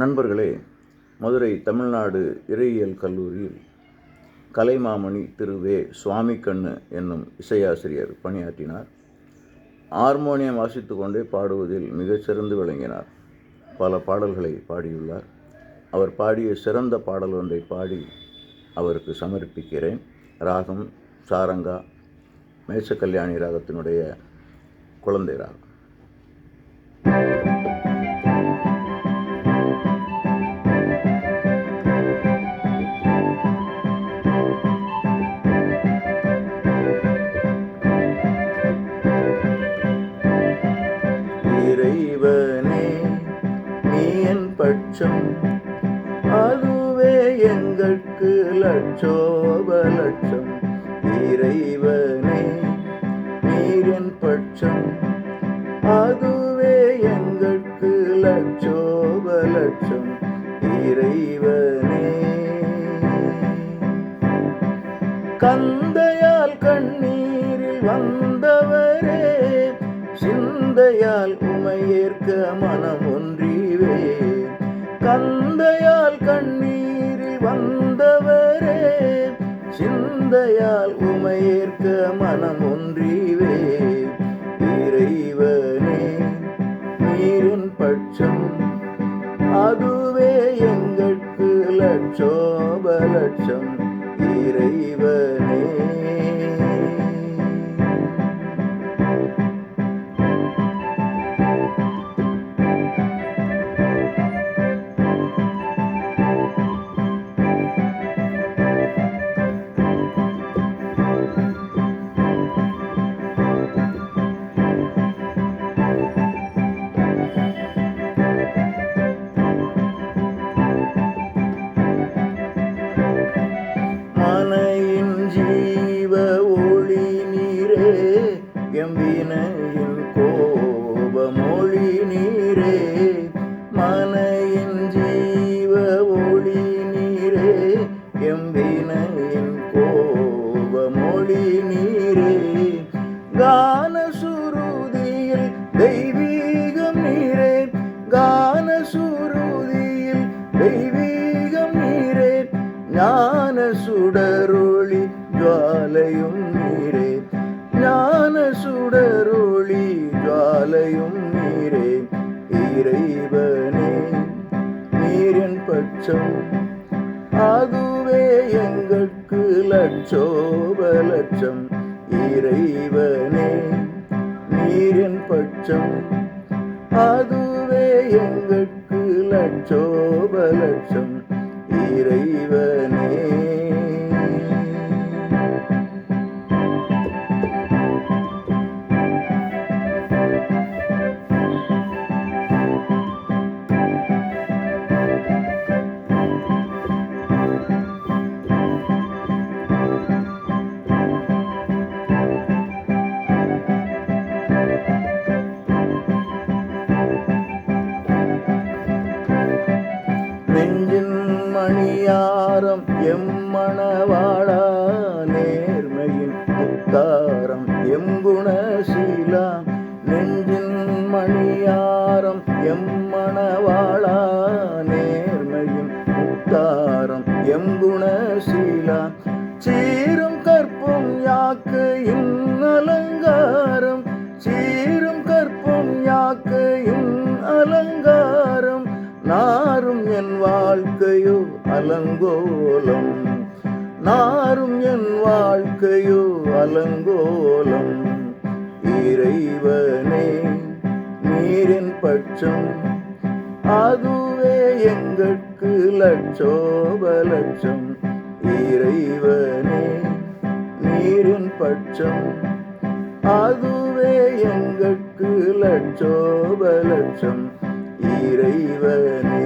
நண்பர்களே, மதுரை தமிழ்நாடு இறையியல் கல்லூரியில் கலைமாமணி திரு வே. சுவாமிக்கண்ணு என்னும் இசையாசிரியர் பணியாற்றினார். ஹார்மோனியம் வாசித்து கொண்டே பாடுவதில் மிகச்சிறந்து விளங்கினார். பல பாடல்களை பாடியுள்ளார். அவர் பாடிய சிறந்த பாடல் ஒன்றை பாடி அவருக்கு சமர்ப்பிக்கிறேன். ராகம் சாரங்கா, மேஷக்கல்யாணி ராகத்தினுடைய குழந்தை ராகம். இறைவனே நீ என் பட்சம், அதுவே எங்களுக்கு லட்சோப லட்சம். இறைவனே நீர் என் பட்சம், அதுவே எங்களுக்கு லட்சோப லட்சம். இறைவனே கந்தையால் கண்ணீரில் வந்தவரே, சிந்தையால் உமையேற்க மனம் ஒன்றிவே. கந்தையால் கண்ணீரில் வந்தவரே, சிந்தையால் உமையேற்க மனம் ஒன்றிவே. இறைவனே நீரின் பட்சம், அதுவே எங்களுக்கு லட்சோப லட்சம். இறைவனே மனையின் ஜீவ ஒளி நீரே, எம்பினையின் கோப மொழி நீரே. மனையின் ஜீவ ஒளி நீரே, எம்பினையின் கோப மொழி நீரே. கான சுருதியில் தெய்வீகம் நீரே, கான சுருதியில் தெய்வீகம் நீரே. ஞான சுடரொளி ஜுவாலையும் நீரே, ஞான சுடரொளி ஜுவாலையும் நீரே. இறைவனே நீரின் பட்சம், அதுவே எங்களுக்கு லட்சோப லட்சம். இறைவனே நீரின் பட்சம், அதுவே எங்களுக்கு லட்சோப லட்சம். இறைவனே நெஞ்சின் மணியாரம் எம்மணவாளா, நேர்மையின் முத்தாரம் எங்குணசீலா. நெஞ்சின் மணியாரம் எம்மணவாளா, நேர்மையின் முத்தாரம் எங்குணசீலா. சீரும் கற்பும் யாக்கையின் அலங்காரம், சீரும் கற்பும் யாக்கையின் அலங்காரம். நாரும் என் வாழ்க்கையோ அலங்கோலம், நாரும் என் வாழ்க்கையோ அலங்கோலம். இறைவனே நீரின் பட்சம், அதுவே எங்களுக்கு லட்சோப லட்சம். இறைவனே நீரின் பட்சம், அதுவே எங்களுக்கு லட்சோப லட்சம். இறைவனே